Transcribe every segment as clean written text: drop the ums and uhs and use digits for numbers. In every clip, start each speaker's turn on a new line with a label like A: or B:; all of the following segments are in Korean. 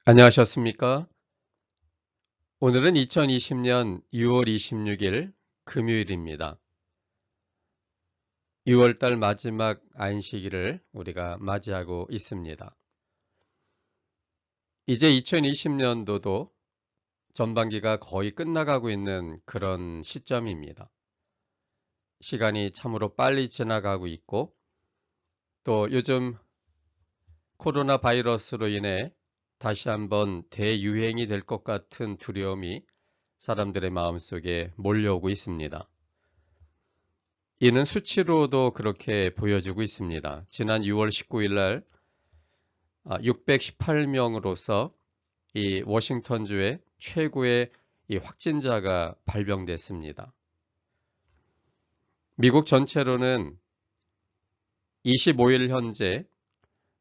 A: 안녕하셨습니까? 오늘은 2020년 6월 26일 금요일입니다. 6월달 마지막 안식일을 우리가 맞이하고 있습니다. 이제 2020년도도 전반기가 거의 끝나가고 있는 그런 시점입니다. 시간이 참으로 빨리 지나가고 있고 또 요즘 코로나 바이러스로 인해 다시 한번 대유행이 될 것 같은 두려움이 사람들의 마음속에 몰려오고 있습니다. 이는 수치로도 그렇게 보여지고 있습니다. 지난 6월 19일 날 618명으로서 이 워싱턴주의 최고의 이 확진자가 발병됐습니다. 미국 전체로는 25일 현재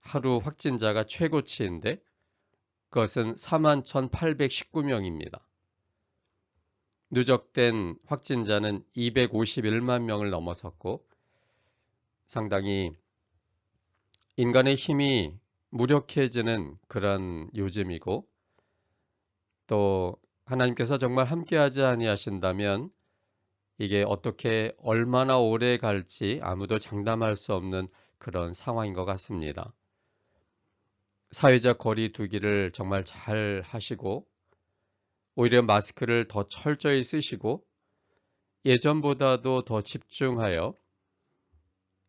A: 하루 확진자가 최고치인데 그것은 41,819명입니다. 누적된 확진자는 251만 명을 넘어섰고 상당히 인간의 힘이 무력해지는 그런 요즘이고 또 하나님께서 정말 함께하지 아니하신다면 이게 어떻게 얼마나 오래 갈지 아무도 장담할 수 없는 그런 상황인 것 같습니다. 사회적 거리 두기를 정말 잘 하시고 오히려 마스크를 더 철저히 쓰시고 예전보다도 더 집중하여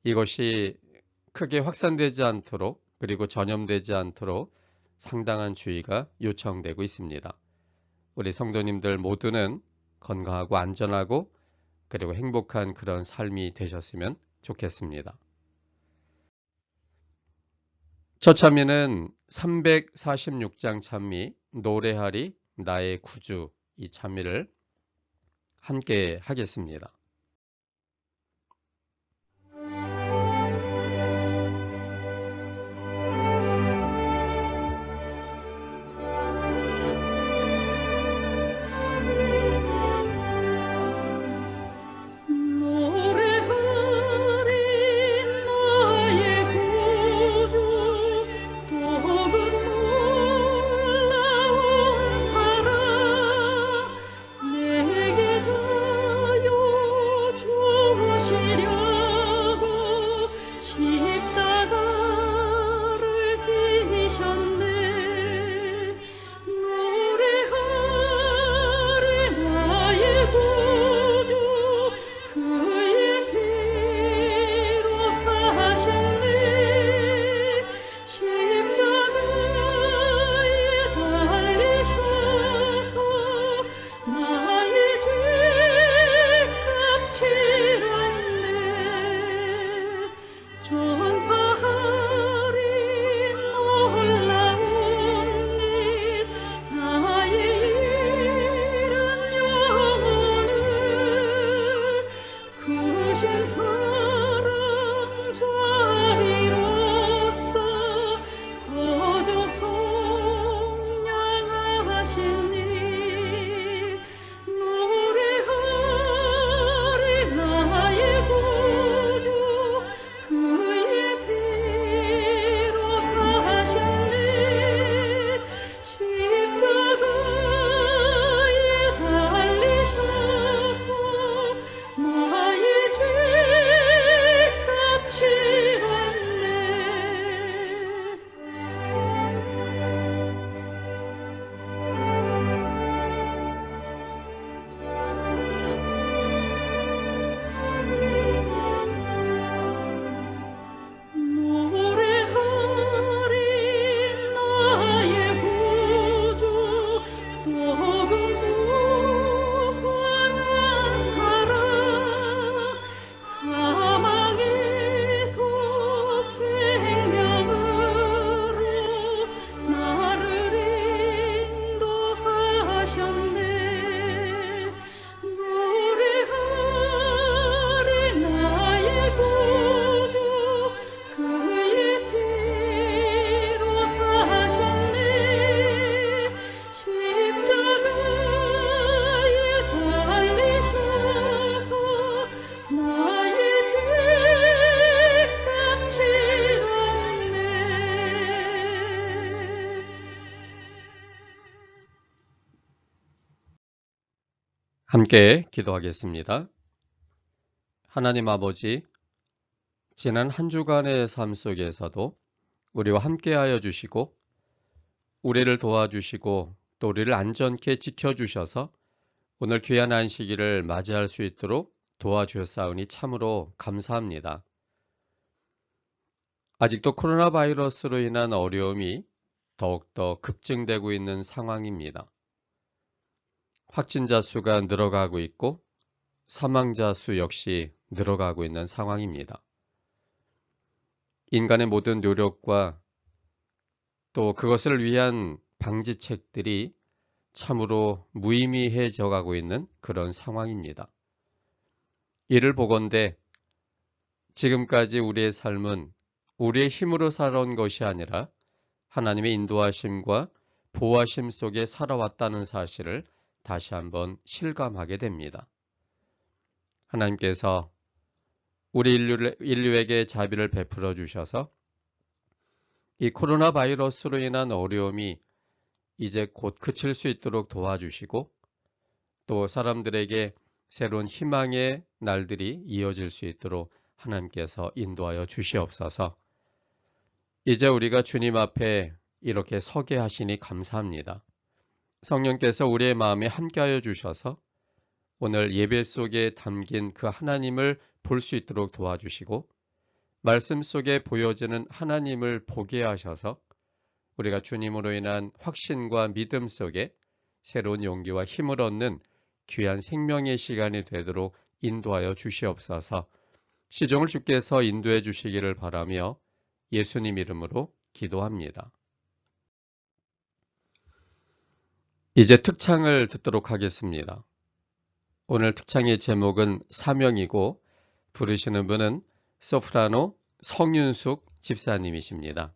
A: 이것이 크게 확산되지 않도록 그리고 전염되지 않도록 상당한 주의가 요청되고 있습니다. 우리 성도님들 모두는 건강하고 안전하고 그리고 행복한 그런 삶이 되셨으면 좋겠습니다. 첫 찬미는 346장 찬미 노래하리 나의 구주 이 찬미를 함께 하겠습니다.
B: 내게 자요
A: 함께 기도하겠습니다. 하나님 아버지, 지난 한 주간의 삶 속에서도 우리와 함께하여 주시고 우리를 도와주시고 또 우리를 안전케 지켜주셔서 오늘 귀한 안식일을 맞이할 수 있도록 도와주셨사오니 참으로 감사합니다. 아직도 코로나 바이러스로 인한 어려움이 더욱더 급증되고 있는 상황입니다. 확진자 수가 늘어가고 있고 사망자 수 역시 늘어가고 있는 상황입니다. 인간의 모든 노력과 또 그것을 위한 방지책들이 참으로 무의미해져 가고 있는 그런 상황입니다. 이를 보건대 지금까지 우리의 삶은 우리의 힘으로 살아온 것이 아니라 하나님의 인도하심과 보호하심 속에 살아왔다는 사실을 다시 한번 실감하게 됩니다. 하나님께서 우리 인류에게 자비를 베풀어 주셔서 이 코로나 바이러스로 인한 어려움이 이제 곧 그칠 수 있도록 도와주시고 또 사람들에게 새로운 희망의 날들이 이어질 수 있도록 하나님께서 인도하여 주시옵소서. 이제 우리가 주님 앞에 이렇게 서게 하시니 감사합니다. 성령께서 우리의 마음에 함께하여 주셔서 오늘 예배 속에 담긴 그 하나님을 볼 수 있도록 도와주시고 말씀 속에 보여지는 하나님을 보게 하셔서 우리가 주님으로 인한 확신과 믿음 속에 새로운 용기와 힘을 얻는 귀한 생명의 시간이 되도록 인도하여 주시옵소서. 시종을 주께서 인도해 주시기를 바라며 예수님 이름으로 기도합니다. 이제 특창을 듣도록 하겠습니다. 오늘 특창의 제목은 사명이고 부르시는 분은 소프라노 성윤숙 집사님이십니다.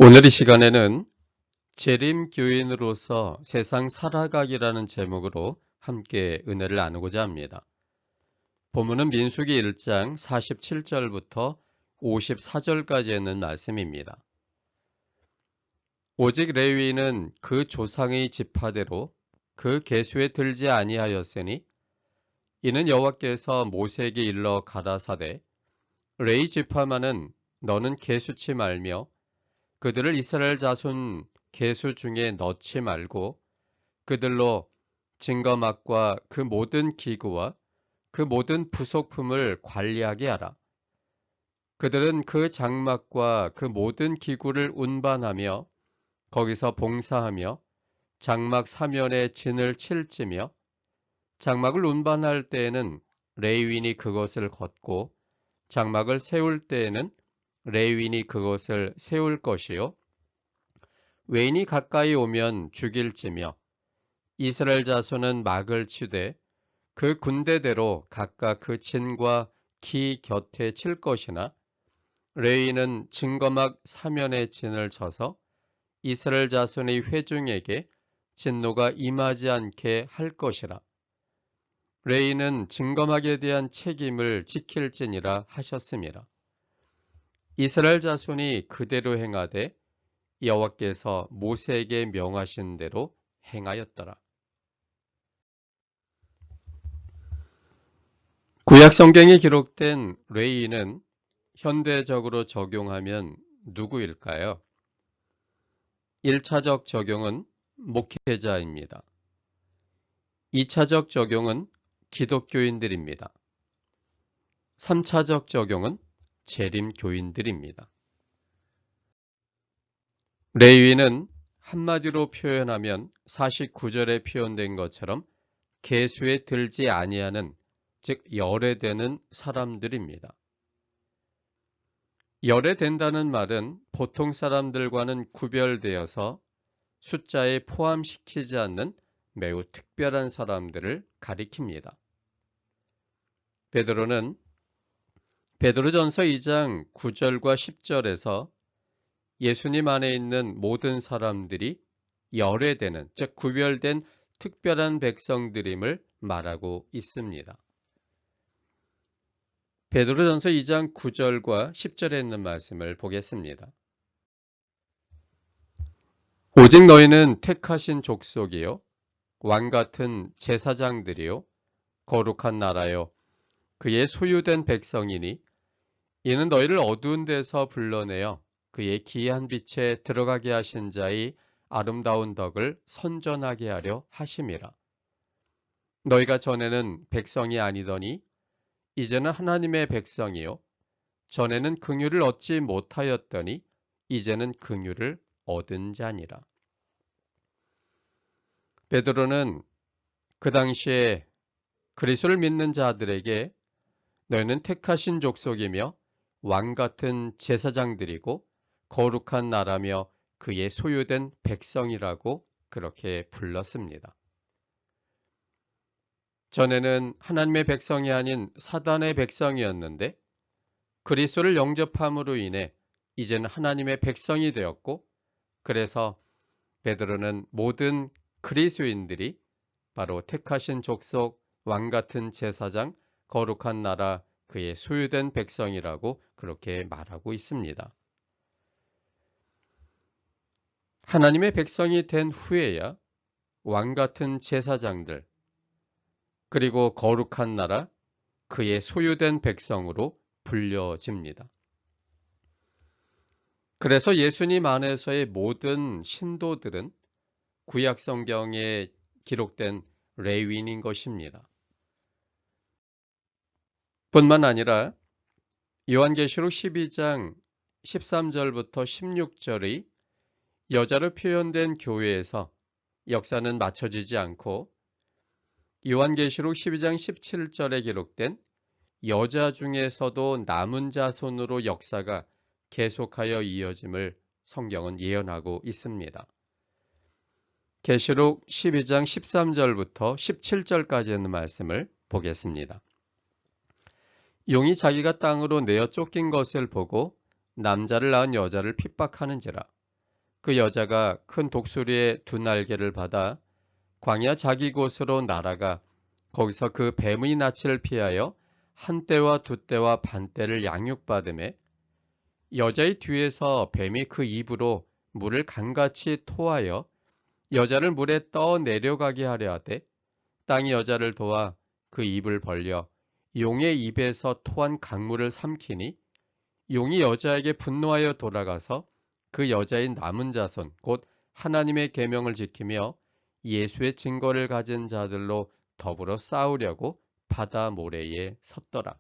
A: 오늘 이 시간에는 재림 교인으로서 세상 살아가기라는 제목으로 함께 은혜를 나누고자 합니다. 본문은 민수기 1장 47절부터 54절까지 있는 말씀입니다. 오직 레위인은 그 조상의 지파대로 그 계수에 들지 아니하였으니 이는 여호와께서 모세에게 일러 가라사대 레위 지파만은 너는 계수치 말며 그들을 이스라엘 자손 계수 중에 넣지 말고 그들로 증거막과 그 모든 기구와 그 모든 부속품을 관리하게 하라. 그들은 그 장막과 그 모든 기구를 운반하며 거기서 봉사하며 장막 사면에 진을 칠지며 장막을 운반할 때에는 레위인이 그것을 걷고 장막을 세울 때에는 레위인이 그것을 세울 것이요 외인이 가까이 오면 죽일지며 이스라엘 자손은 막을 치되 그 군대대로 각각 그 진과 기 곁에 칠 것이나 레위인은 증거막 사면에 진을 쳐서 이스라엘 자손의 회중에게 진노가 임하지 않게 할 것이라. 레위인은 증거막에 대한 책임을 지킬지니라 하셨습니다. 이스라엘 자손이 그대로 행하되 여호와께서 모세에게 명하신 대로 행하였더라. 구약 성경에 기록된 레위인은 현대적으로 적용하면 누구일까요? 1차적 적용은 목회자입니다. 2차적 적용은 기독교인들입니다. 3차적 적용은 재림교인들입니다. 레위인은 한마디로 표현하면 49절에 표현된 것처럼 계수에 들지 아니하는 즉 열애되는 사람들입니다. 열애된다는 말은 보통 사람들과는 구별되어서 숫자에 포함시키지 않는 매우 특별한 사람들을 가리킵니다. 베드로는 베드로전서 2장 9절과 10절에서 예수님 안에 있는 모든 사람들이 열애되는 즉 구별된 특별한 백성들임을 말하고 있습니다. 베드로전서 2장 9절과 10절에 있는 말씀을 보겠습니다. 오직 너희는 택하신 족속이요 왕같은 제사장들이요 거룩한 나라요 그의 소유된 백성이니 이는 너희를 어두운 데서 불러내어 그의 기이한 빛에 들어가게 하신 자의 아름다운 덕을 선전하게 하려 하심이라. 너희가 전에는 백성이 아니더니 이제는 하나님의 백성이요 전에는 긍휼을 얻지 못하였더니 이제는 긍휼을 얻은 자니라. 베드로는 그 당시에 그리스도를 믿는 자들에게 너희는 택하신 족속이며 왕같은 제사장들이고 거룩한 나라며 그의 소유된 백성이라고 그렇게 불렀습니다. 전에는 하나님의 백성이 아닌 사단의 백성이었는데 그리스도를 영접함으로 인해 이제는 하나님의 백성이 되었고 그래서 베드로는 모든 그리스도인들이 바로 택하신 족속, 왕같은 제사장, 거룩한 나라, 그의 소유된 백성이라고 그렇게 말하고 있습니다. 하나님의 백성이 된 후에야 왕같은 제사장들, 그리고 거룩한 나라, 그의 소유된 백성으로 불려집니다. 그래서 예수님 안에서의 모든 신도들은 구약 성경에 기록된 레위인인 것입니다. 뿐만 아니라 요한계시록 12장 13절부터 16절의 여자로 표현된 교회에서 역사는 맞춰지지 않고 요한계시록 12장 17절에 기록된 여자 중에서도 남은 자손으로 역사가 계속하여 이어짐을 성경은 예언하고 있습니다. 계시록 12장 13절부터 17절까지 있는 말씀을 보겠습니다. 용이 자기가 땅으로 내어 쫓긴 것을 보고 남자를 낳은 여자를 핍박하는지라 그 여자가 큰 독수리의 두 날개를 받아 광야 자기 곳으로 날아가 거기서 그 뱀의 낯을 피하여 한 떼와 두 떼와 반 떼를 양육받음에 여자의 뒤에서 뱀이 그 입으로 물을 강같이 토하여 여자를 물에 떠 내려가게 하려 하되 땅이 여자를 도와 그 입을 벌려 용의 입에서 토한 강물을 삼키니 용이 여자에게 분노하여 돌아가서 그 여자의 남은 자손 곧 하나님의 계명을 지키며 예수의 증거를 가진 자들로 더불어 싸우려고 바다 모래에 섰더라.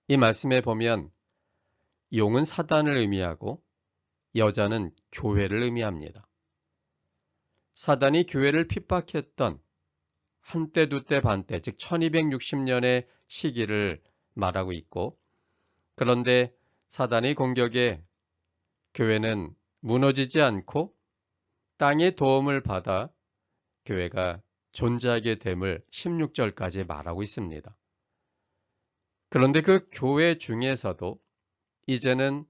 A: 이 말씀에 보면 용은 사단을 의미하고 여자는 교회를 의미합니다. 사단이 교회를 핍박했던 한때 두때 반때 즉 1260년의 시기를 말하고 있고, 그런데 사단의 공격에 교회는 무너지지 않고 땅의 도움을 받아 교회가 존재하게 됨을 16절까지 말하고 있습니다. 그런데 그 교회 중에서도 이제는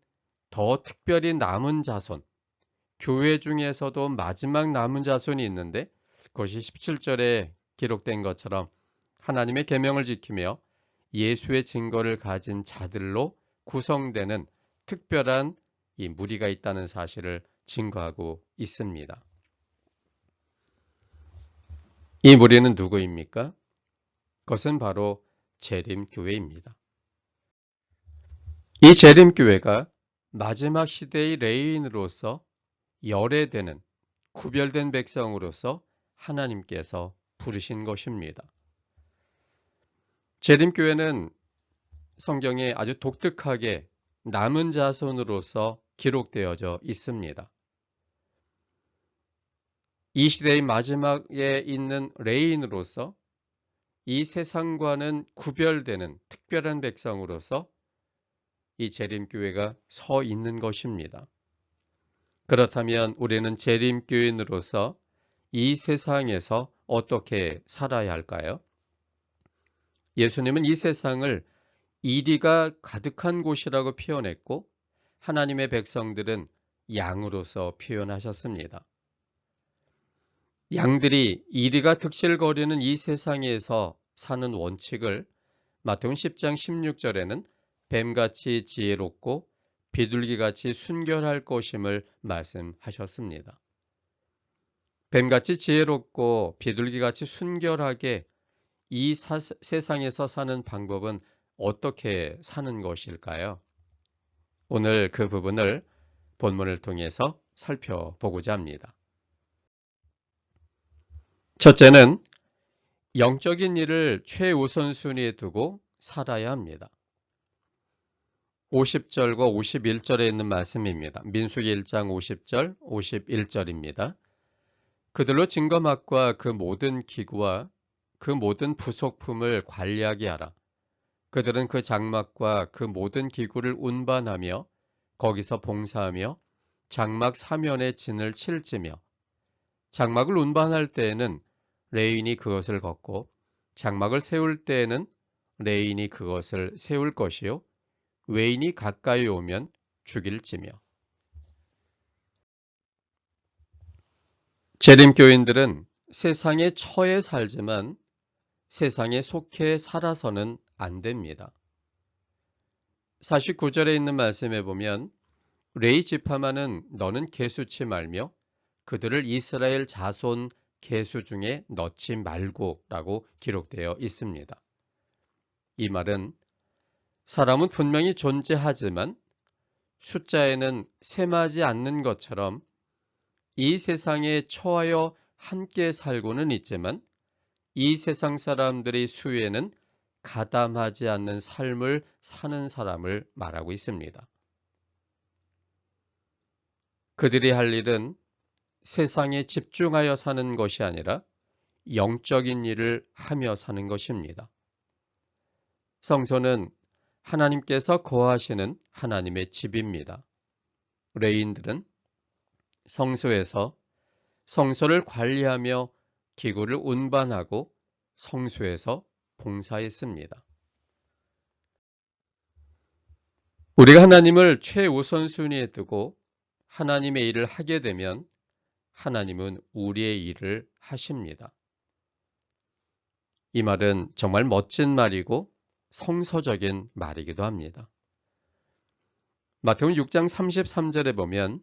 A: 더 특별히 남은 자손, 교회 중에서도 마지막 남은 자손이 있는데 그것이 17절에 기록된 것처럼 하나님의 계명을 지키며 예수의 증거를 가진 자들로 구성되는 특별한 이 무리가 있다는 사실을 증거하고 있습니다. 이 무리는 누구입니까? 그것은 바로 재림교회입니다. 이 재림교회가 마지막 시대의 레위인으로서 열애되는 구별된 백성으로서 하나님께서 부르신 것입니다. 재림교회는 성경에 아주 독특하게 남은 자손으로서 기록되어져 있습니다. 이 시대의 마지막에 있는 레위인으로서 이 세상과는 구별되는 특별한 백성으로서 이 재림교회가 서 있는 것입니다. 그렇다면 우리는 재림교인으로서 이 세상에서 어떻게 살아야 할까요? 예수님은 이 세상을 이리가 가득한 곳이라고 표현했고 하나님의 백성들은 양으로서 표현하셨습니다. 양들이 이리가 득실거리는 이 세상에서 사는 원칙을 마태복음 10장 16절에는 뱀같이 지혜롭고 비둘기같이 순결할 것임을 말씀하셨습니다. 뱀같이 지혜롭고 비둘기같이 순결하게 이 세상에서 사는 방법은 어떻게 사는 것일까요? 오늘 그 부분을 본문을 통해서 살펴보고자 합니다. 첫째는 영적인 일을 최우선순위에 두고 살아야 합니다. 50절과 51절에 있는 말씀입니다. 민수기 1장 50절, 51절입니다. 그들로 증거막과 그 모든 기구와 그 모든 부속품을 관리하게 하라. 그들은 그 장막과 그 모든 기구를 운반하며 거기서 봉사하며 장막 사면에 진을 칠지며 장막을 운반할 때에는 레위인이 그것을 걷고 장막을 세울 때에는 레위인이 그것을 세울 것이요 외인이 가까이 오면 죽일지며. 재림교인들은 세상에 처해 살지만 세상에 속해 살아서는 안 됩니다. 49절에 있는 말씀에 보면 레위 지파만은 너는 계수치 말며 그들을 이스라엘 자손 계수 중에 넣지 말고 라고 기록되어 있습니다. 이 말은 사람은 분명히 존재하지만 숫자에는 셈하지 않는 것처럼 이 세상에 처하여 함께 살고는 있지만 이 세상 사람들의 수에는 가담하지 않는 삶을 사는 사람을 말하고 있습니다. 그들이 할 일은 세상에 집중하여 사는 것이 아니라 영적인 일을 하며 사는 것입니다. 성소는 하나님께서 거하시는 하나님의 집입니다. 레위인들은 성소에서 성소를 관리하며 기구를 운반하고 성소에서 봉사했습니다. 우리가 하나님을 최우선순위에 두고 하나님의 일을 하게 되면 하나님은 우리의 일을 하십니다. 이 말은 정말 멋진 말이고 성서적인 말이기도 합니다. 마태복음 6장 33절에 보면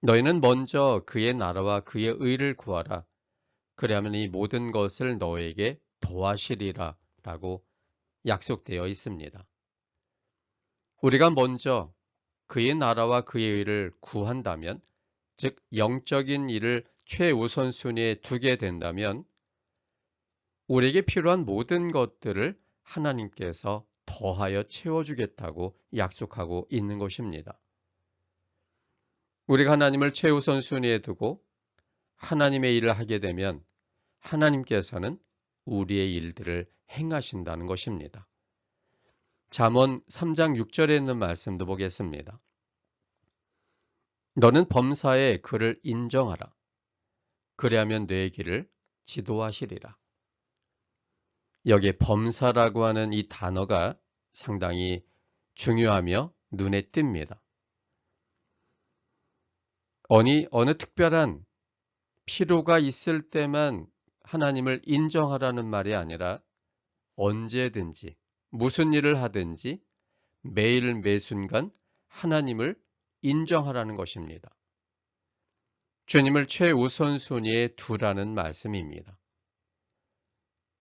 A: 너희는 먼저 그의 나라와 그의 의를 구하라. 그리하면 이 모든 것을 너에게 더하시리라 라고 약속되어 있습니다. 우리가 먼저 그의 나라와 그의 의를 구한다면, 즉 영적인 일을 최우선순위에 두게 된다면 우리에게 필요한 모든 것들을 하나님께서 더하여 채워주겠다고 약속하고 있는 것입니다. 우리가 하나님을 최우선순위에 두고 하나님의 일을 하게 되면 하나님께서는 우리의 일들을 행하신다는 것입니다. 잠언 3장 6절에 있는 말씀도 보겠습니다. 너는 범사에 그를 인정하라. 그리하면 내 길을 지도하시리라. 여기에 범사라고 하는 이 단어가 상당히 중요하며 눈에 띕니다. 어느 특별한 필요가 있을 때만 하나님을 인정하라는 말이 아니라 언제든지 무슨 일을 하든지 매일 매순간 하나님을 인정하라는 것입니다. 주님을 최우선순위에 두라는 말씀입니다.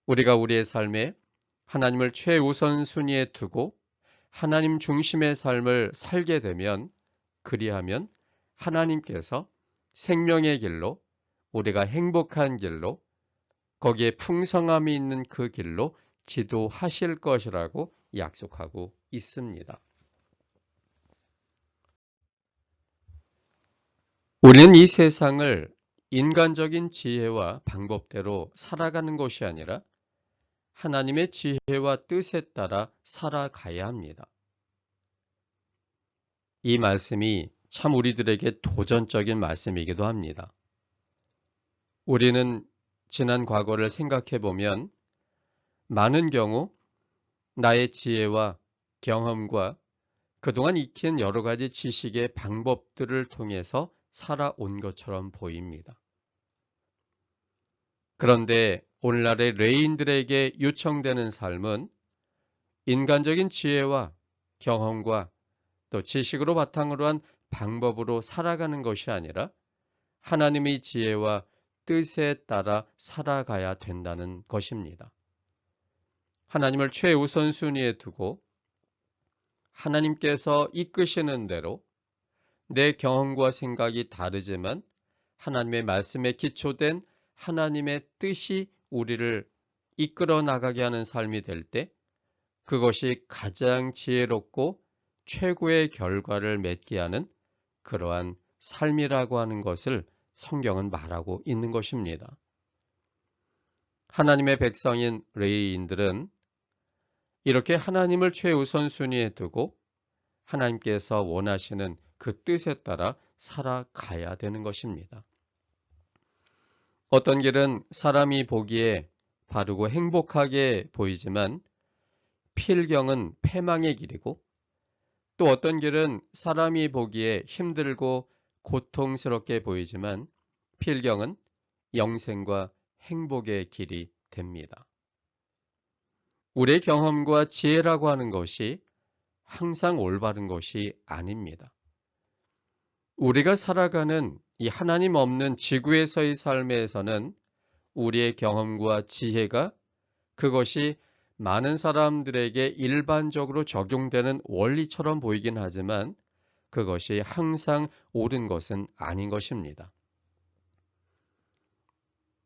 A: 우리가 우리의 삶에 하나님을 최우선순위에 두고 하나님 중심의 삶을 살게 되면, 그리하면 하나님께서 생명의 길로, 우리가 행복한 길로, 거기에 풍성함이 있는 그 길로 지도하실 것이라고 약속하고 있습니다. 우리는 이 세상을 인간적인 지혜와 방법대로 살아가는 것이 아니라 하나님의 지혜와 뜻에 따라 살아가야 합니다. 이 말씀이 참 우리들에게 도전적인 말씀이기도 합니다. 우리는 지난 과거를 생각해 보면 많은 경우 나의 지혜와 경험과 그동안 익힌 여러 가지 지식의 방법들을 통해서 살아온 것처럼 보입니다. 그런데 오늘날의 레인들에게 요청되는 삶은 인간적인 지혜와 경험과 또 지식으로 바탕으로 한 방법으로 살아가는 것이 아니라 하나님의 지혜와 뜻에 따라 살아가야 된다는 것입니다. 하나님을 최우선순위에 두고 하나님께서 이끄시는 대로 내 경험과 생각이 다르지만 하나님의 말씀에 기초된 하나님의 뜻이 우리를 이끌어 나가게 하는 삶이 될 때 그것이 가장 지혜롭고 최고의 결과를 맺게 하는 그러한 삶이라고 하는 것을 성경은 말하고 있는 것입니다. 하나님의 백성인 레위인들은 이렇게 하나님을 최우선순위에 두고 하나님께서 원하시는 그 뜻에 따라 살아가야 되는 것입니다. 어떤 길은 사람이 보기에 바르고 행복하게 보이지만 필경은 패망의 길이고, 또 어떤 길은 사람이 보기에 힘들고 고통스럽게 보이지만 필경은 영생과 행복의 길이 됩니다. 우리의 경험과 지혜라고 하는 것이 항상 올바른 것이 아닙니다. 우리가 살아가는 이 하나님 없는 지구에서의 삶에서는 우리의 경험과 지혜가 그것이 많은 사람들에게 일반적으로 적용되는 원리처럼 보이긴 하지만 그것이 항상 옳은 것은 아닌 것입니다.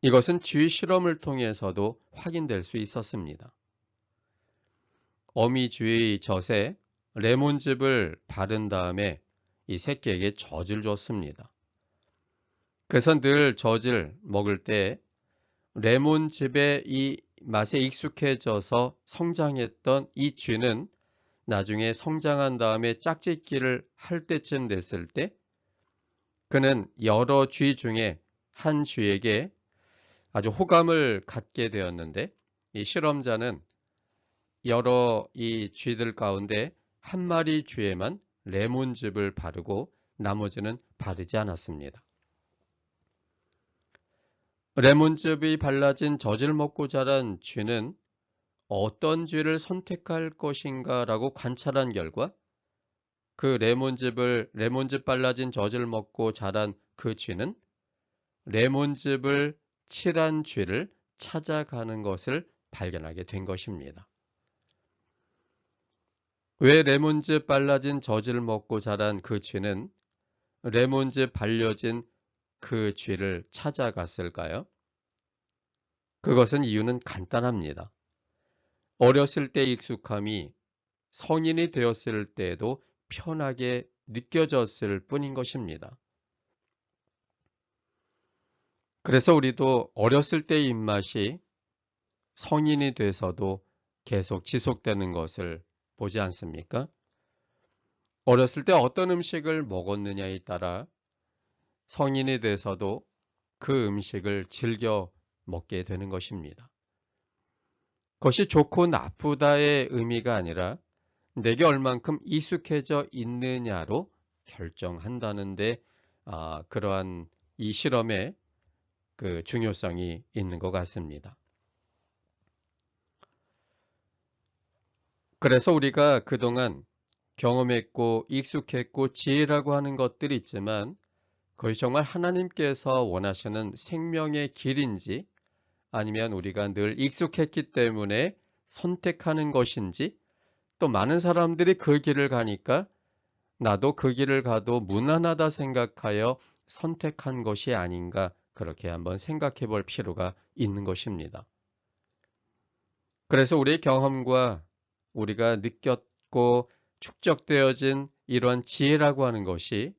A: 이것은 지휘 실험을 통해서도 확인될 수 있었습니다. 어미쥐의 젖에 레몬즙을 바른 다음에 이 새끼에게 젖을 줬습니다. 그래서 늘 젖을 먹을 때 레몬즙의 이 맛에 익숙해져서 성장했던 이 쥐는 나중에 성장한 다음에 짝짓기를 할 때쯤 됐을 때 그는 여러 쥐 중에 한 쥐에게 아주 호감을 갖게 되었는데, 이 실험자는 여러 이 쥐들 가운데 한 마리 쥐에만 레몬즙을 바르고 나머지는 바르지 않았습니다. 레몬즙이 발라진 젖을 먹고 자란 쥐는 어떤 쥐를 선택할 것인가 라고 관찰한 결과 그 레몬즙 발라진 젖을 먹고 자란 그 쥐는 레몬즙을 칠한 쥐를 찾아가는 것을 발견하게 된 것입니다. 왜 레몬즙 발라진 젖을 먹고 자란 그 쥐는 레몬즙 발려진 그 쥐를 찾아갔을까요? 그것은 이유는 간단합니다. 어렸을 때의 익숙함이 성인이 되었을 때에도 편하게 느껴졌을 뿐인 것입니다. 그래서 우리도 어렸을 때의 입맛이 성인이 돼서도 계속 지속되는 것을 보지 않습니까? 어렸을 때 어떤 음식을 먹었느냐에 따라 성인이 돼서도 그 음식을 즐겨 먹게 되는 것입니다. 그것이 좋고 나쁘다의 의미가 아니라 내게 얼만큼 익숙해져 있느냐로 결정한다는데 그러한 이 실험의 그 중요성이 있는 것 같습니다. 그래서 우리가 그동안 경험했고 익숙했고 지혜라고 하는 것들이 있지만 그것이 정말 하나님께서 원하시는 생명의 길인지 아니면 우리가 늘 익숙했기 때문에 선택하는 것인지 또 많은 사람들이 그 길을 가니까 나도 그 길을 가도 무난하다 생각하여 선택한 것이 아닌가 그렇게 한번 생각해 볼 필요가 있는 것입니다. 그래서 우리의 경험과 우리가 느꼈고 축적되어진 이러한 지혜라고 하는 것이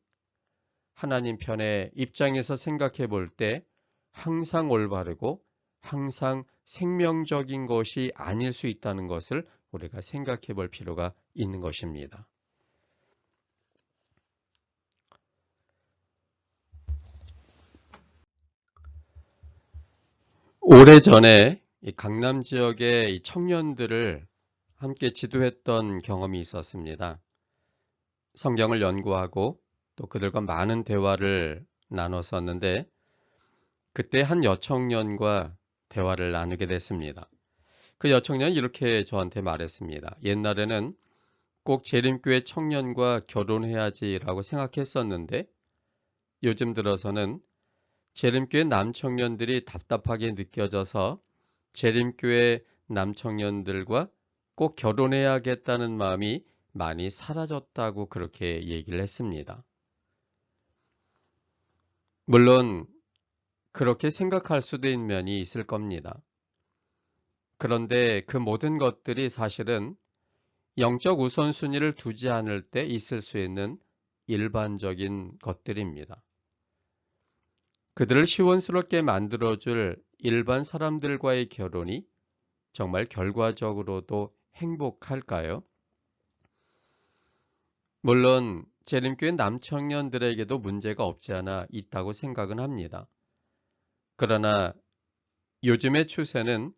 A: 하나님 편의 입장에서 생각해 볼 때 항상 올바르고 항상 생명적인 것이 아닐 수 있다는 것을 우리가 생각해 볼 필요가 있는 것입니다. 오래전에 이 강남 지역의 이 청년들을 함께 지도했던 경험이 있었습니다. 성경을 연구하고 또 그들과 많은 대화를 나눴었는데 그때 한 여청년과 대화를 나누게 됐습니다. 그 여청년이 이렇게 저한테 말했습니다. 옛날에는 꼭 재림교회 청년과 결혼해야지라고 생각했었는데 요즘 들어서는 재림교회 남청년들이 답답하게 느껴져서 재림교회 남청년들과 꼭 결혼해야겠다는 마음이 많이 사라졌다고 그렇게 얘기를 했습니다. 물론 그렇게 생각할 수도 있는 면이 있을 겁니다. 그런데 그 모든 것들이 사실은 영적 우선순위를 두지 않을 때 있을 수 있는 일반적인 것들입니다. 그들을 시원스럽게 만들어줄 일반 사람들과의 결혼이 정말 결과적으로도 행복할까요? 물론 재림교회 남청년들에게도 문제가 없지 않아 있다고 생각은 합니다. 그러나 요즘의 추세는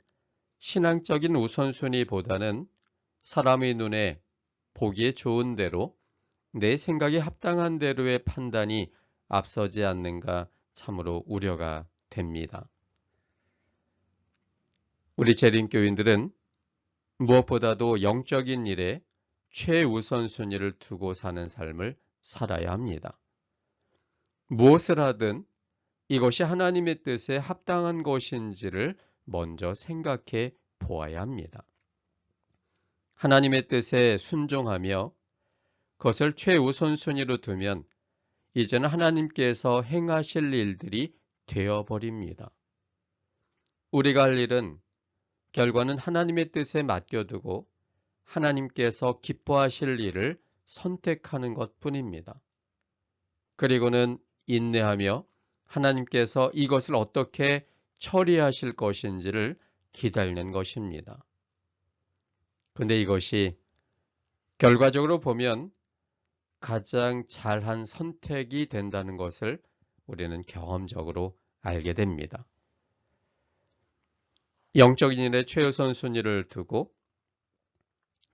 A: 신앙적인 우선순위보다는 사람의 눈에 보기에 좋은 대로 내 생각에 합당한 대로의 판단이 앞서지 않는가 참으로 우려가 됩니다. 우리 재림교인들은 무엇보다도 영적인 일에 최우선순위를 두고 사는 삶을 살아야 합니다. 무엇을 하든 이것이 하나님의 뜻에 합당한 것인지를 먼저 생각해 보아야 합니다. 하나님의 뜻에 순종하며 그것을 최우선순위로 두면 이제는 하나님께서 행하실 일들이 되어버립니다. 우리가 할 일은 결과는 하나님의 뜻에 맡겨두고 하나님께서 기뻐하실 일을 선택하는 것뿐입니다. 그리고는 인내하며 하나님께서 이것을 어떻게 처리하실 것인지를 기다리는 것입니다. 근데 이것이 결과적으로 보면 가장 잘한 선택이 된다는 것을 우리는 경험적으로 알게 됩니다. 영적인 일에 최우선 순위를 두고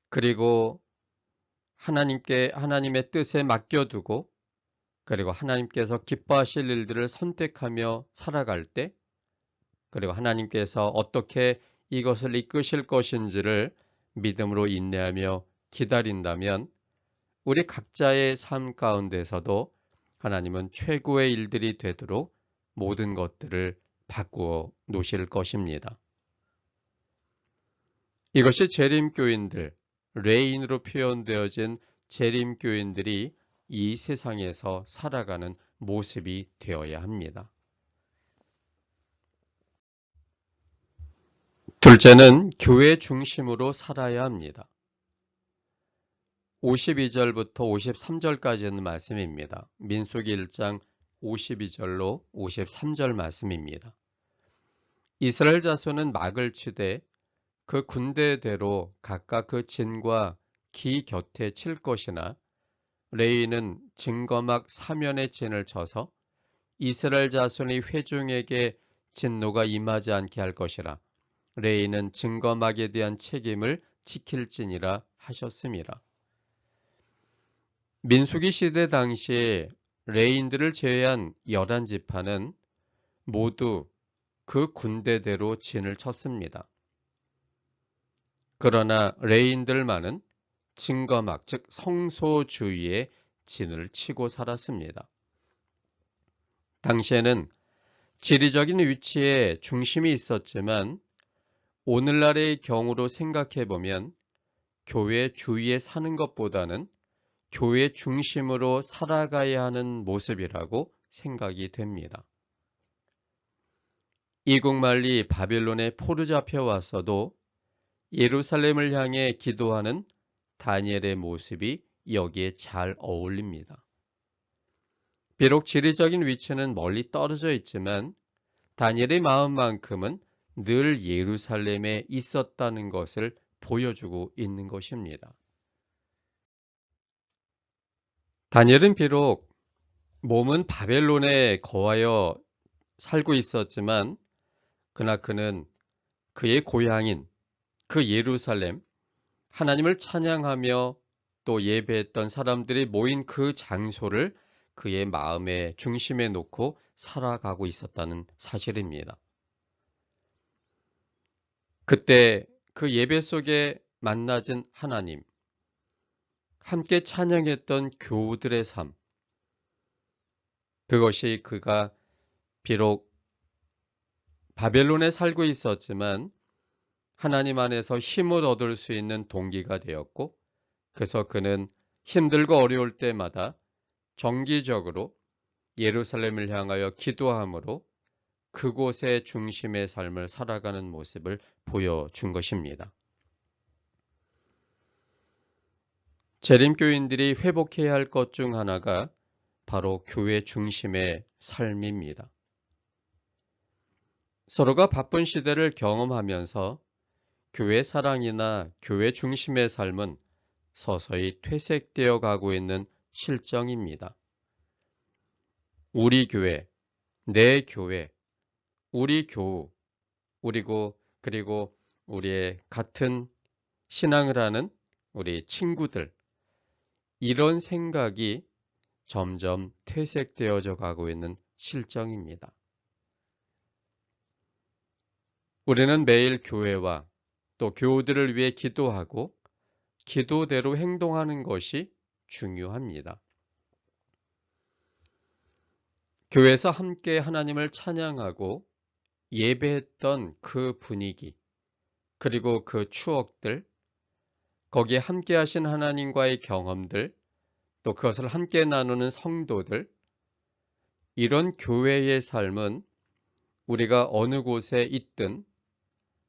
A: 그리고 하나님의 뜻에 맡겨두고 그리고 하나님께서 기뻐하실 일들을 선택하며 살아갈 때, 그리고 하나님께서 어떻게 이것을 이끄실 것인지를 믿음으로 인내하며 기다린다면 우리 각자의 삶 가운데서도 하나님은 최고의 일들이 되도록 모든 것들을 바꾸어 놓으실 것입니다. 이것이 재림교인들, 레인으로 표현되어진 재림교인들이 이 세상에서 살아가는 모습이 되어야 합니다. 둘째는 교회 중심으로 살아야 합니다. 52절부터 53절까지는 말씀입니다. 민수기 1장 52절로 53절 말씀입니다. 이스라엘 자손은 막을 치되 그 군대대로 각각 그 진과 기 곁에 칠 것이나 레위는 증거막 사면에 진을 쳐서 이스라엘 자손의 회중에게 진노가 임하지 않게 할 것이라. 레위는 증거막에 대한 책임을 지킬지니라 하셨습니다. 민수기 시대 당시에 레인들을 제외한 11지파는 모두 그 군대대로 진을 쳤습니다. 그러나 레인들만은 증거막, 즉 성소주의에 진을 치고 살았습니다. 당시에는 지리적인 위치에 중심이 있었지만 오늘날의 경우로 생각해보면 교회 주위에 사는 것보다는 교회 중심으로 살아가야 하는 모습이라고 생각이 됩니다. 이국만리 바빌론에 포로 잡혀왔어도 예루살렘을 향해 기도하는 다니엘의 모습이 여기에 잘 어울립니다. 비록 지리적인 위치는 멀리 떨어져 있지만 다니엘의 마음만큼은 늘 예루살렘에 있었다는 것을 보여주고 있는 것입니다. 다니엘은 비록 몸은 바벨론에 거하여 살고 있었지만 그러나 그는 그의 고향인 그 예루살렘, 하나님을 찬양하며 또 예배했던 사람들이 모인 그 장소를 그의 마음의 중심에 놓고 살아가고 있었다는 사실입니다. 그때 그 예배 속에 만나진 하나님, 함께 찬양했던 교우들의 삶, 그것이 그가 비록 바벨론에 살고 있었지만 하나님 안에서 힘을 얻을 수 있는 동기가 되었고, 그래서 그는 힘들고 어려울 때마다 정기적으로 예루살렘을 향하여 기도함으로 그곳의 중심의 삶을 살아가는 모습을 보여준 것입니다. 재림교인들이 회복해야 할 것 중 하나가 바로 교회 중심의 삶입니다. 서로가 바쁜 시대를 경험하면서 교회 사랑이나 교회 중심의 삶은 서서히 퇴색되어 가고 있는 실정입니다. 우리 교회, 내 교회, 우리 교우, 그리고 우리의 같은 신앙을 하는 우리 친구들, 이런 생각이 점점 퇴색되어져 가고 있는 실정입니다. 우리는 매일 교회와 또 교우들을 위해 기도하고 기도대로 행동하는 것이 중요합니다. 교회에서 함께 하나님을 찬양하고 예배했던 그 분위기, 그리고 그 추억들, 거기에 함께 하신 하나님과의 경험들, 또 그것을 함께 나누는 성도들, 이런 교회의 삶은 우리가 어느 곳에 있든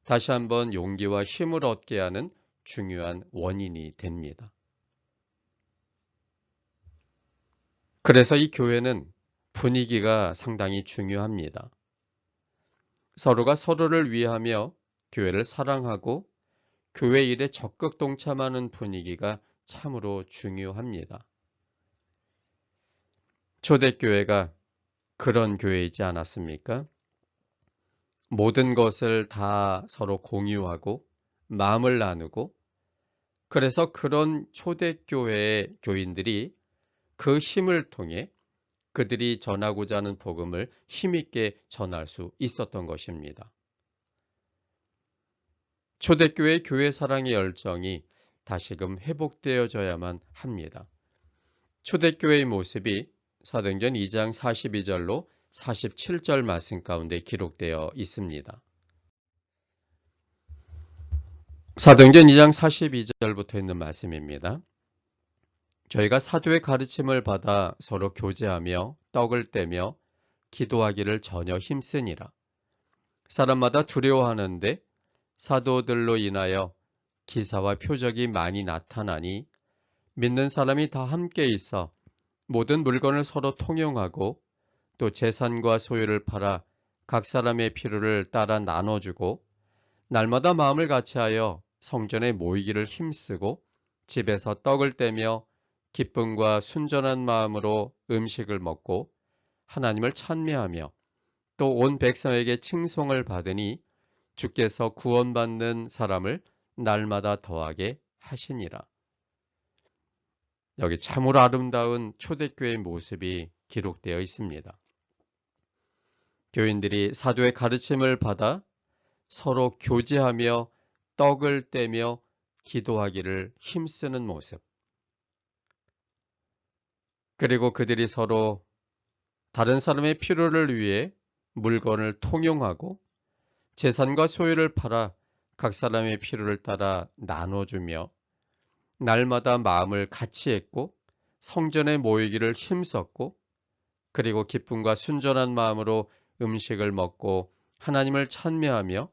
A: 다시 한번 용기와 힘을 얻게 하는 중요한 원인이 됩니다. 그래서 이 교회는 분위기가 상당히 중요합니다. 서로가 서로를 위하며 교회를 사랑하고 교회 일에 적극 동참하는 분위기가 참으로 중요합니다. 초대교회가 그런 교회이지 않았습니까? 모든 것을 다 서로 공유하고 마음을 나누고, 그래서 그런 초대교회의 교인들이 그 힘을 통해 그들이 전하고자 하는 복음을 힘있게 전할 수 있었던 것입니다. 초대교회 교회 사랑의 열정이 다시금 회복되어져야만 합니다. 초대교회의 모습이 사도행전 2장 42절로 47절 말씀 가운데 기록되어 있습니다. 사도행전 2장 42절부터 있는 말씀입니다. 저희가 사도의 가르침을 받아 서로 교제하며 떡을 떼며 기도하기를 전혀 힘쓰니라. 사람마다 두려워하는데 사도들로 인하여 기사와 표적이 많이 나타나니 믿는 사람이 다 함께 있어 모든 물건을 서로 통용하고 또 재산과 소유를 팔아 각 사람의 필요를 따라 나눠주고 날마다 마음을 같이하여 성전에 모이기를 힘쓰고 집에서 떡을 떼며 기쁨과 순전한 마음으로 음식을 먹고 하나님을 찬미하며 또 온 백성에게 칭송을 받으니 주께서 구원받는 사람을 날마다 더하게 하시니라. 여기 참으로 아름다운 초대교회의 모습이 기록되어 있습니다. 교인들이 사도의 가르침을 받아 서로 교제하며 떡을 떼며 기도하기를 힘쓰는 모습. 그리고 그들이 서로 다른 사람의 필요를 위해 물건을 통용하고 재산과 소유를 팔아 각 사람의 필요를 따라 나눠주며 날마다 마음을 같이 했고 성전에 모이기를 힘썼고 그리고 기쁨과 순전한 마음으로 음식을 먹고 하나님을 찬미하며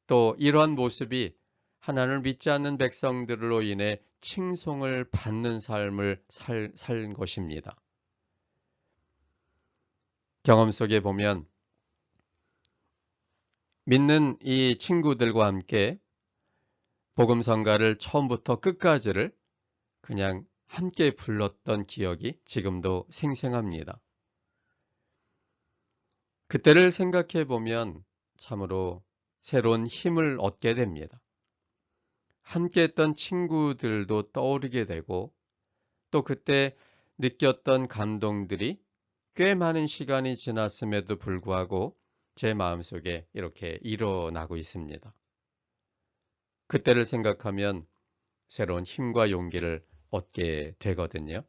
A: 또 이러한 모습이 하나님을 믿지 않는 백성들로 인해 칭송을 받는 삶을 살 것입니다. 경험 속에 보면 믿는 이 친구들과 함께 복음성가를 처음부터 끝까지를 그냥 함께 불렀던 기억이 지금도 생생합니다. 그때를 생각해 보면 참으로 새로운 힘을 얻게 됩니다. 함께 했던 친구들도 떠오르게 되고 또 그때 느꼈던 감동들이 꽤 많은 시간이 지났음에도 불구하고 제 마음속에 이렇게 일어나고 있습니다. 그때를 생각하면 새로운 힘과 용기를 얻게 되거든요.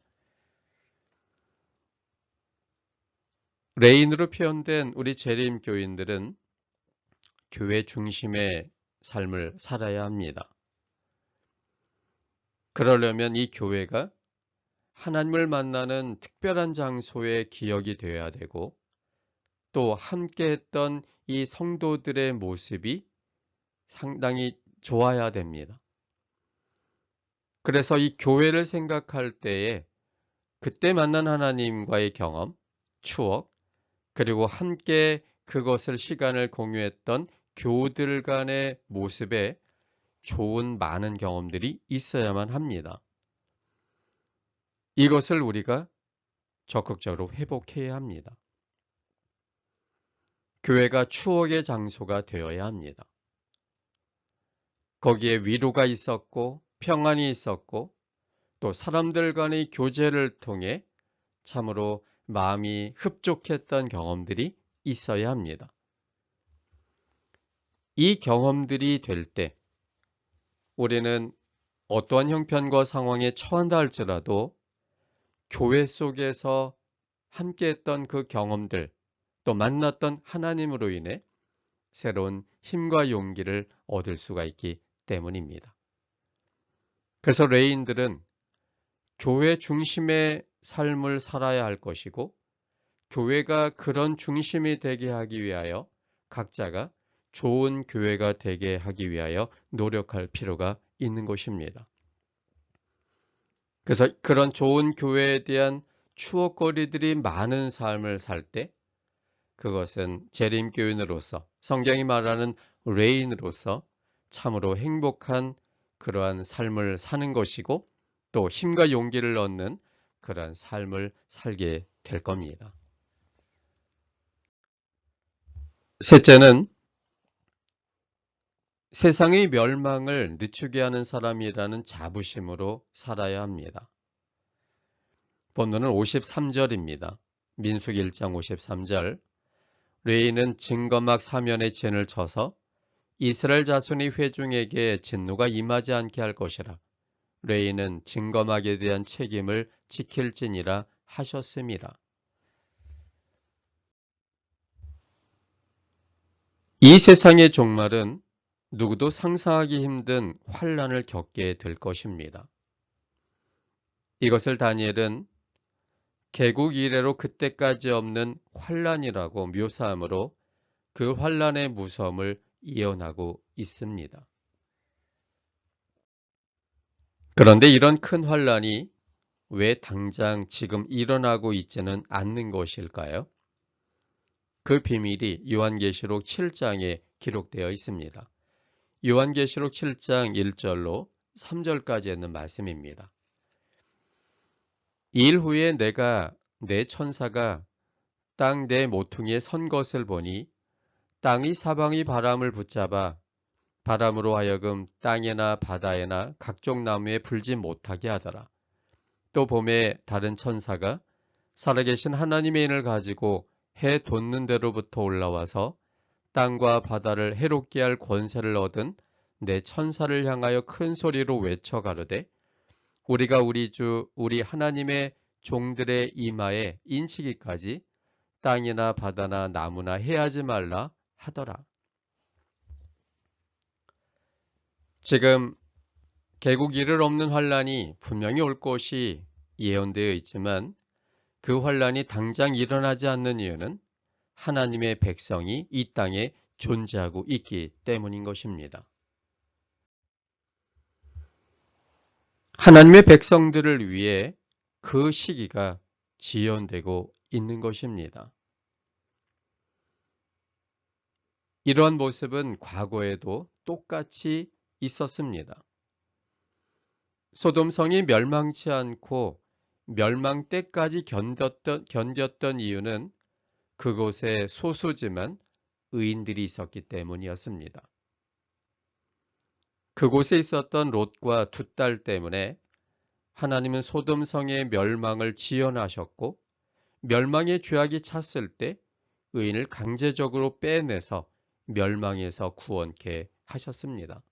A: 레인으로 표현된 우리 재림 교인들은 교회 중심의 삶을 살아야 합니다. 그러려면 이 교회가 하나님을 만나는 특별한 장소의 기억이 되어야 되고 또 함께 했던 이 성도들의 모습이 상당히 좋아야 됩니다. 그래서 이 교회를 생각할 때에 그때 만난 하나님과의 경험, 추억, 그리고 함께 그것을 시간을 공유했던 교우들 간의 모습에 좋은 많은 경험들이 있어야만 합니다. 이것을 우리가 적극적으로 회복해야 합니다. 교회가 추억의 장소가 되어야 합니다. 거기에 위로가 있었고 평안이 있었고 또 사람들 간의 교제를 통해 참으로 마음이 흡족했던 경험들이 있어야 합니다. 이 경험들이 될 때 우리는 어떠한 형편과 상황에 처한다 할지라도 교회 속에서 함께했던 그 경험들 또 만났던 하나님으로 인해 새로운 힘과 용기를 얻을 수가 있기 때문입니다. 그래서 레인들은 교회 중심의 삶을 살아야 할 것이고 교회가 그런 중심이 되게 하기 위하여 각자가 좋은 교회가 되게 하기 위하여 노력할 필요가 있는 것입니다. 그래서 그런 좋은 교회에 대한 추억거리들이 많은 삶을 살 때 그것은 재림교인으로서 성경이 말하는 레인으로서 참으로 행복한 그러한 삶을 사는 것이고 또 힘과 용기를 얻는 그러한 삶을 살게 될 겁니다. 셋째는 세상의 멸망을 늦추게 하는 사람이라는 자부심으로 살아야 합니다. 본문은 53절입니다. 민수기 1장 53절 레위는 증거막 사면에 진을 쳐서 이스라엘 자손의 회중에게 진노가 임하지 않게 할 것이라. 레위는 증거막에 대한 책임을 지킬지니라 하셨음이라. 이 세상의 종말은 누구도 상상하기 힘든 환난을 겪게 될 것입니다. 이것을 다니엘은 개국 이래로 그때까지 없는 환난이라고 묘사하므로 그 환난의 무서움을 예언하고 있습니다. 그런데 이런 큰 환난이 왜 당장 지금 일어나고 있지는 않는 것일까요? 그 비밀이 요한계시록 7장에 기록되어 있습니다. 요한계시록 7장 1절로 3절까지 있는 말씀입니다. 일 후에 내가 내 천사가 땅 내 모퉁이에 선 것을 보니 땅의 사방이 바람을 붙잡아 바람으로 하여금 땅에나 바다에나 각종 나무에 불지 못하게 하더라. 또 봄에 다른 천사가 살아계신 하나님의 인을 가지고 해 돋는 데로부터 올라와서 땅과 바다를 해롭게 할 권세를 얻은 내 천사를 향하여 큰 소리로 외쳐 가로되 우리가 우리 주 우리 하나님의 종들의 이마에 인치기까지 땅이나 바다나 나무나 해하지 말라 하더라. 지금 개국 이를 없는 환란이 분명히 올 것이 예언되어 있지만 그 환란이 당장 일어나지 않는 이유는 하나님의 백성이 이 땅에 존재하고 있기 때문인 것입니다. 하나님의 백성들을 위해 그 시기가 지연되고 있는 것입니다. 이러한 모습은 과거에도 똑같이 있었습니다. 소돔성이 멸망치 않고 멸망 때까지 견뎠던 이유는 그곳에 소수지만 의인들이 있었기 때문이었습니다. 그곳에 있었던 롯과 두 딸 때문에 하나님은 소돔성의 멸망을 지연하셨고 멸망의 죄악이 찼을 때 의인을 강제적으로 빼내서 멸망에서 구원케 하셨습니다.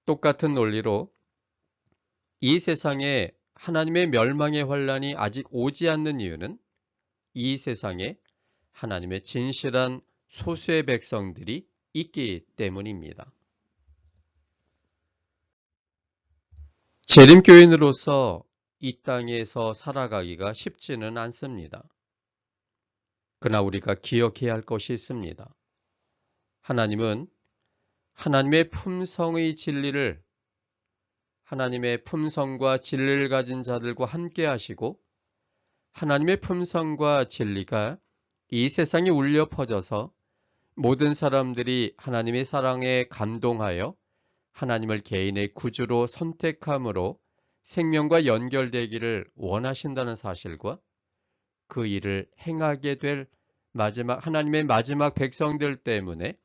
A: 똑같은 논리로 이 세상에 하나님의 멸망의 환란이 아직 오지 않는 이유는 이 세상에 하나님의 진실한 소수의 백성들이 있기 때문입니다. 재림교인으로서 이 땅에서 살아가기가 쉽지는 않습니다. 그러나 우리가 기억해야 할 것이 있습니다. 하나님은 하나님의 품성의 진리를 하나님의 품성과 진리를 가진 자들과 함께 하시고 하나님의 품성과 진리가 이 세상에 울려 퍼져서 모든 사람들이 하나님의 사랑에 감동하여 하나님을 개인의 구주로 선택함으로 생명과 연결되기를 원하신다는 사실과 그 일을 행하게 될 하나님의 마지막 백성들 때문에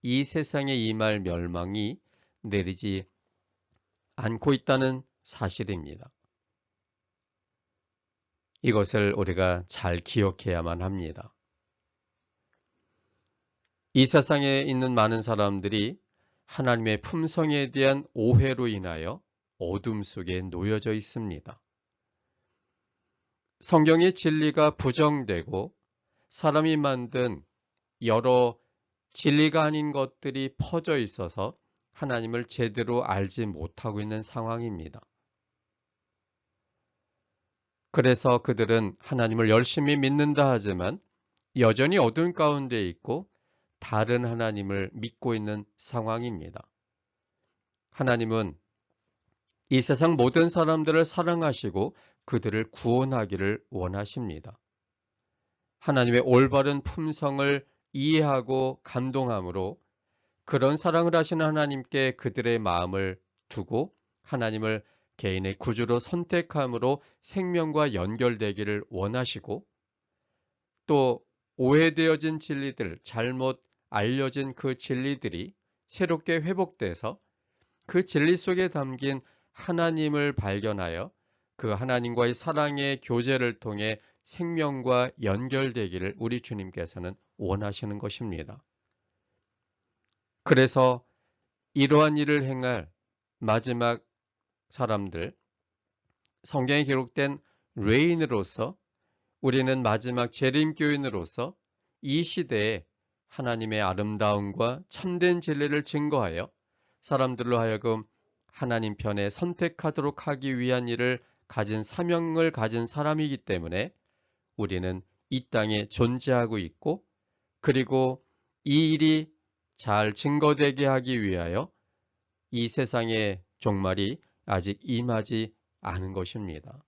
A: 이 세상에 임할 멸망이 내리지 않고 있다는 사실입니다. 이것을 우리가 잘 기억해야만 합니다. 이 세상에 있는 많은 사람들이 하나님의 품성에 대한 오해로 인하여 어둠 속에 놓여져 있습니다. 성경의 진리가 부정되고 사람이 만든 여러 진리가 아닌 것들이 퍼져 있어서 하나님을 제대로 알지 못하고 있는 상황입니다. 그래서 그들은 하나님을 열심히 믿는다 하지만 여전히 어둠 가운데 있고 다른 하나님을 믿고 있는 상황입니다. 하나님은 이 세상 모든 사람들을 사랑하시고 그들을 구원하기를 원하십니다. 하나님의 올바른 품성을 이해하고 감동함으로 그런 사랑을 하시는 하나님께 그들의 마음을 두고 하나님을 개인의 구주로 선택함으로 생명과 연결되기를 원하시고 또 오해되어진 진리들, 잘못 알려진 그 진리들이 새롭게 회복돼서 그 진리 속에 담긴 하나님을 발견하여 그 하나님과의 사랑의 교제를 통해 생명과 연결되기를 우리 주님께서는 원하시는 것입니다. 그래서 이러한 일을 행할 마지막 사람들, 성경에 기록된 레인으로서 우리는 마지막 재림교인으로서 이 시대에 하나님의 아름다움과 참된 진리를 증거하여 사람들로 하여금 하나님 편에 선택하도록 하기 위한 일을 가진 사명을 가진 사람이기 때문에 우리는 이 땅에 존재하고 있고, 그리고 이 일이 잘 증거되게 하기 위하여 이 세상의 종말이 아직 임하지 않은 것입니다.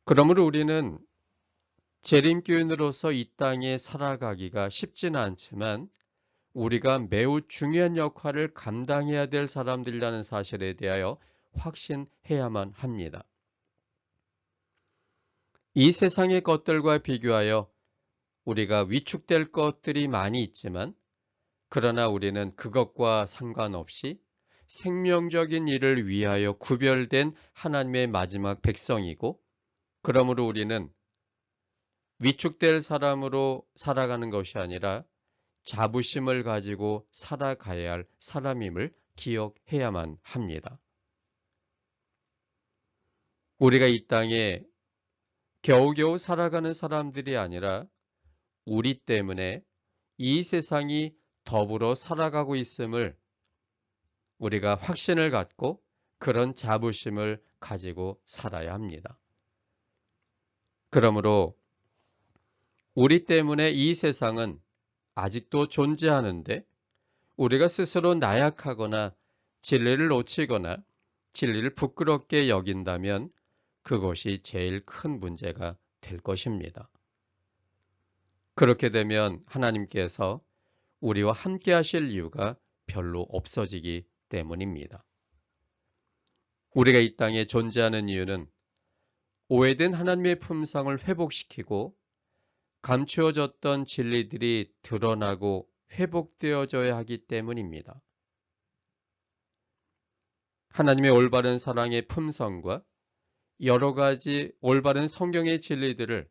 A: 그러므로 우리는 재림교인으로서 이 땅에 살아가기가 쉽지는 않지만 우리가 매우 중요한 역할을 감당해야 될 사람들이라는 사실에 대하여 확신해야만 합니다. 이 세상의 것들과 비교하여 우리가 위축될 것들이 많이 있지만, 그러나 우리는 그것과 상관없이 생명적인 일을 위하여 구별된 하나님의 마지막 백성이고, 그러므로 우리는 위축될 사람으로 살아가는 것이 아니라 자부심을 가지고 살아가야 할 사람임을 기억해야만 합니다. 우리가 이 땅에 겨우겨우 살아가는 사람들이 아니라 우리 때문에 이 세상이 더불어 살아가고 있음을 우리가 확신을 갖고 그런 자부심을 가지고 살아야 합니다. 그러므로 우리 때문에 이 세상은 아직도 존재하는데 우리가 스스로 나약하거나 진리를 놓치거나 진리를 부끄럽게 여긴다면 그것이 제일 큰 문제가 될 것입니다. 그렇게 되면 하나님께서 우리와 함께 하실 이유가 별로 없어지기 때문입니다. 우리가 이 땅에 존재하는 이유는 오해된 하나님의 품성을 회복시키고 감추어졌던 진리들이 드러나고 회복되어져야 하기 때문입니다. 하나님의 올바른 사랑의 품성과 여러 가지 올바른 성경의 진리들을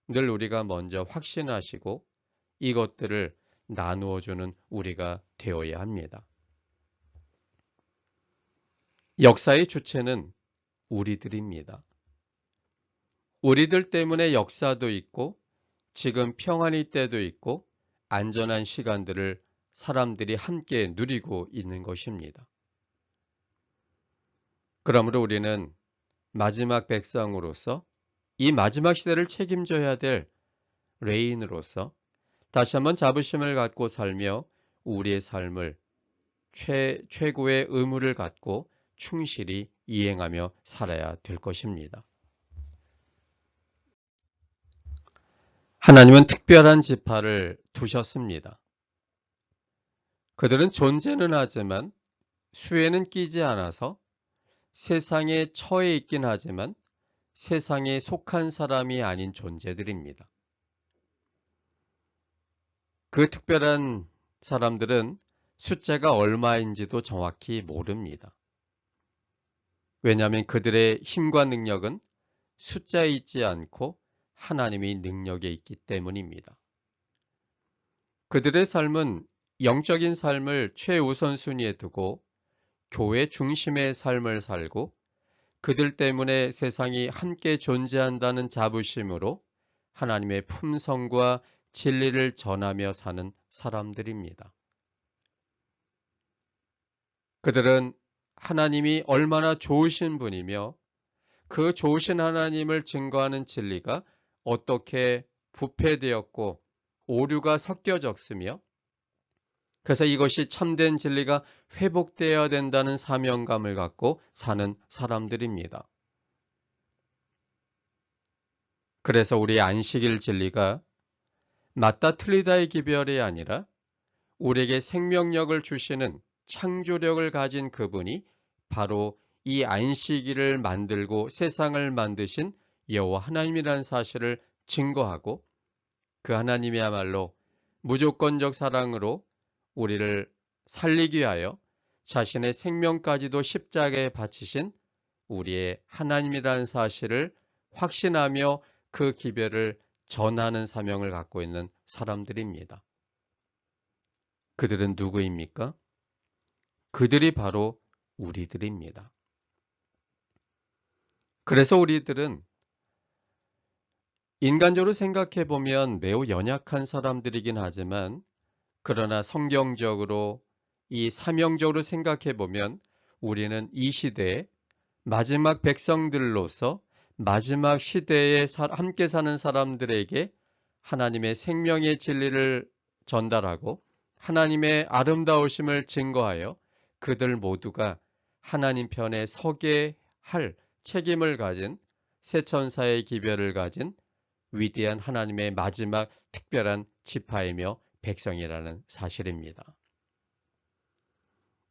A: 늘 우리가 먼저 확신하시고 이것들을 나누어주는 우리가 되어야 합니다. 역사의 주체는 우리들입니다. 우리들 때문에 역사도 있고 지금 평안의 때도 있고 안전한 시간들을 사람들이 함께 누리고 있는 것입니다. 그러므로 우리는 마지막 백성으로서 이 마지막 시대를 책임져야 될 레인으로서 다시 한번 자부심을 갖고 살며 우리의 삶을 최고의 의무를 갖고 충실히 이행하며 살아야 될 것입니다. 하나님은 특별한 지파를 두셨습니다. 그들은 존재는 하지만 수에는 끼지 않아서 세상에 처해 있긴 하지만 세상에 속한 사람이 아닌 존재들입니다. 그 특별한 사람들은 숫자가 얼마인지도 정확히 모릅니다. 왜냐하면 그들의 힘과 능력은 숫자에 있지 않고 하나님의 능력에 있기 때문입니다. 그들의 삶은 영적인 삶을 최우선순위에 두고 교회 중심의 삶을 살고 그들 때문에 세상이 함께 존재한다는 자부심으로 하나님의 품성과 진리를 전하며 사는 사람들입니다. 그들은 하나님이 얼마나 좋으신 분이며 그 좋으신 하나님을 증거하는 진리가 어떻게 부패되었고 오류가 섞여졌으며 그래서 이것이 참된 진리가 회복되어야 된다는 사명감을 갖고 사는 사람들입니다. 그래서 우리 안식일 진리가 맞다 틀리다의 기별이 아니라 우리에게 생명력을 주시는 창조력을 가진 그분이 바로 이 안식일을 만들고 세상을 만드신 여호와 하나님이라는 사실을 증거하고 그 하나님이야말로 무조건적 사랑으로 우리를 살리기 위하여 자신의 생명까지도 십자가에 바치신 우리의 하나님이라는 사실을 확신하며 그 기별을 전하는 사명을 갖고 있는 사람들입니다. 그들은 누구입니까? 그들이 바로 우리들입니다. 그래서 우리들은 인간적으로 생각해 보면 매우 연약한 사람들이긴 하지만, 그러나 성경적으로 이 사명적으로 생각해 보면 우리는 이 시대의 마지막 백성들로서 마지막 시대에 함께 사는 사람들에게 하나님의 생명의 진리를 전달하고 하나님의 아름다우심을 증거하여 그들 모두가 하나님 편에 서게 할 책임을 가진, 새 천사의 기별을 가진 위대한 하나님의 마지막 특별한 지파이며 백성이라는 사실입니다.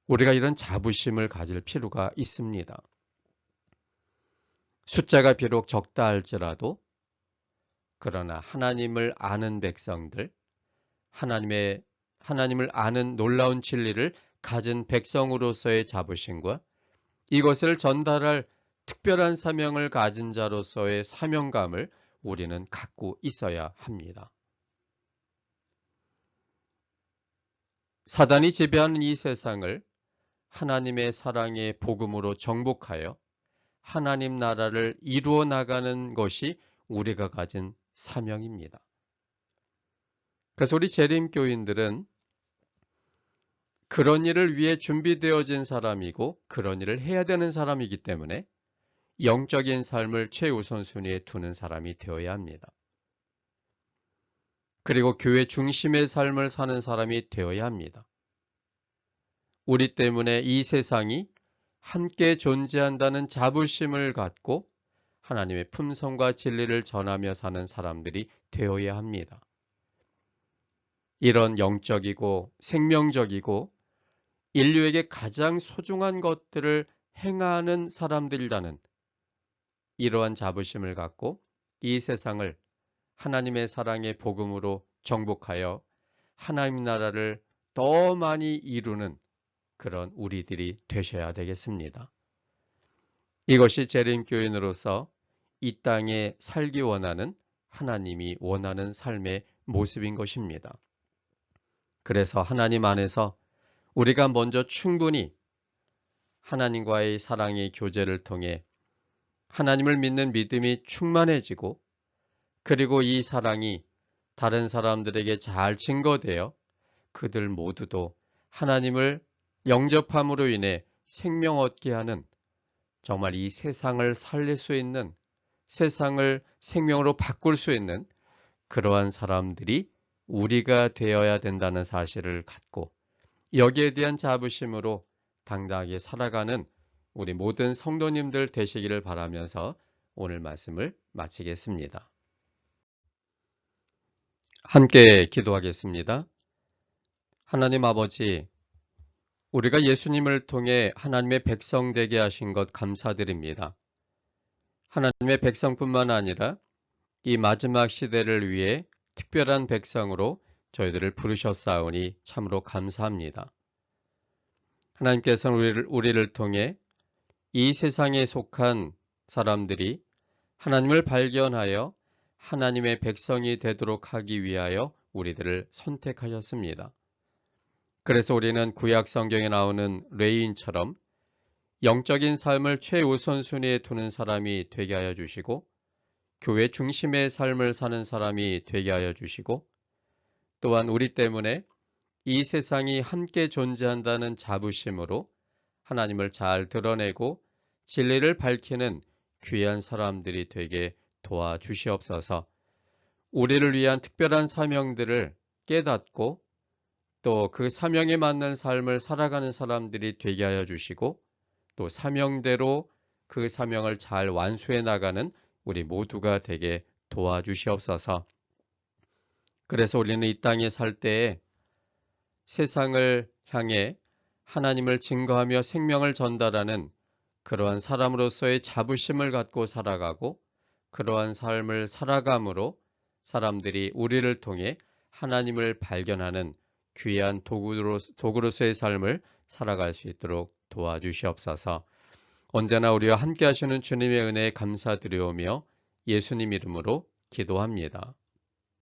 A: 우리가 이런 자부심을 가질 필요가 있습니다. 숫자가 비록 적다 할지라도, 그러나 하나님을 아는 백성들, 하나님을 아는 놀라운 진리를 가진 백성으로서의 자부심과 이것을 전달할 특별한 사명을 가진 자로서의 사명감을 우리는 갖고 있어야 합니다. 사단이 지배하는 이 세상을 하나님의 사랑의 복음으로 정복하여 하나님 나라를 이루어 나가는 것이 우리가 가진 사명입니다. 그래서 우리 재림교인들은 그런 일을 위해 준비되어진 사람이고 그런 일을 해야 되는 사람이기 때문에 영적인 삶을 최우선순위에 두는 사람이 되어야 합니다. 그리고 교회 중심의 삶을 사는 사람이 되어야 합니다. 우리 때문에 이 세상이 함께 존재한다는 자부심을 갖고 하나님의 품성과 진리를 전하며 사는 사람들이 되어야 합니다. 이런 영적이고 생명적이고 인류에게 가장 소중한 것들을 행하는 사람들이라는 이러한 자부심을 갖고 이 세상을 하나님의 사랑의 복음으로 정복하여 하나님 나라를 더 많이 이루는 그런 우리들이 되셔야 되겠습니다. 이것이 재림교인으로서 이 땅에 살기 원하는 하나님이 원하는 삶의 모습인 것입니다. 그래서 하나님 안에서 우리가 먼저 충분히 하나님과의 사랑의 교제를 통해 하나님을 믿는 믿음이 충만해지고, 그리고 이 사랑이 다른 사람들에게 잘 증거되어 그들 모두도 하나님을 영접함으로 인해 생명 얻게 하는, 정말 이 세상을 살릴 수 있는, 세상을 생명으로 바꿀 수 있는 그러한 사람들이 우리가 되어야 된다는 사실을 갖고 여기에 대한 자부심으로 당당하게 살아가는 우리 모든 성도님들 되시기를 바라면서 오늘 말씀을 마치겠습니다. 함께 기도하겠습니다. 하나님 아버지, 우리가 예수님을 통해 하나님의 백성 되게 하신 것 감사드립니다. 하나님의 백성뿐만 아니라 이 마지막 시대를 위해 특별한 백성으로 저희들을 부르셨사오니 참으로 감사합니다. 하나님께서는 우리를 통해 이 세상에 속한 사람들이 하나님을 발견하여 하나님의 백성이 되도록 하기 위하여 우리들을 선택하셨습니다. 그래서 우리는 구약 성경에 나오는 레위인처럼 영적인 삶을 최우선순위에 두는 사람이 되게 하여 주시고, 교회 중심의 삶을 사는 사람이 되게 하여 주시고, 또한 우리 때문에 이 세상이 함께 존재한다는 자부심으로 하나님을 잘 드러내고 진리를 밝히는 귀한 사람들이 되게 도와주시옵소서. 우리를 위한 특별한 사명들을 깨닫고 또 그 사명에 맞는 삶을 살아가는 사람들이 되게 하여 주시고, 또 사명대로 그 사명을 잘 완수해 나가는 우리 모두가 되게 도와주시옵소서. 그래서 우리는 이 땅에 살 때에 세상을 향해 하나님을 증거하며 생명을 전달하는 그러한 사람으로서의 자부심을 갖고 살아가고, 그러한 삶을 살아감으로 사람들이 우리를 통해 하나님을 발견하는 귀한 도구로서의 삶을 살아갈 수 있도록 도와주시옵소서. 언제나 우리와 함께 하시는 주님의 은혜에 감사드려오며 예수님 이름으로 기도합니다.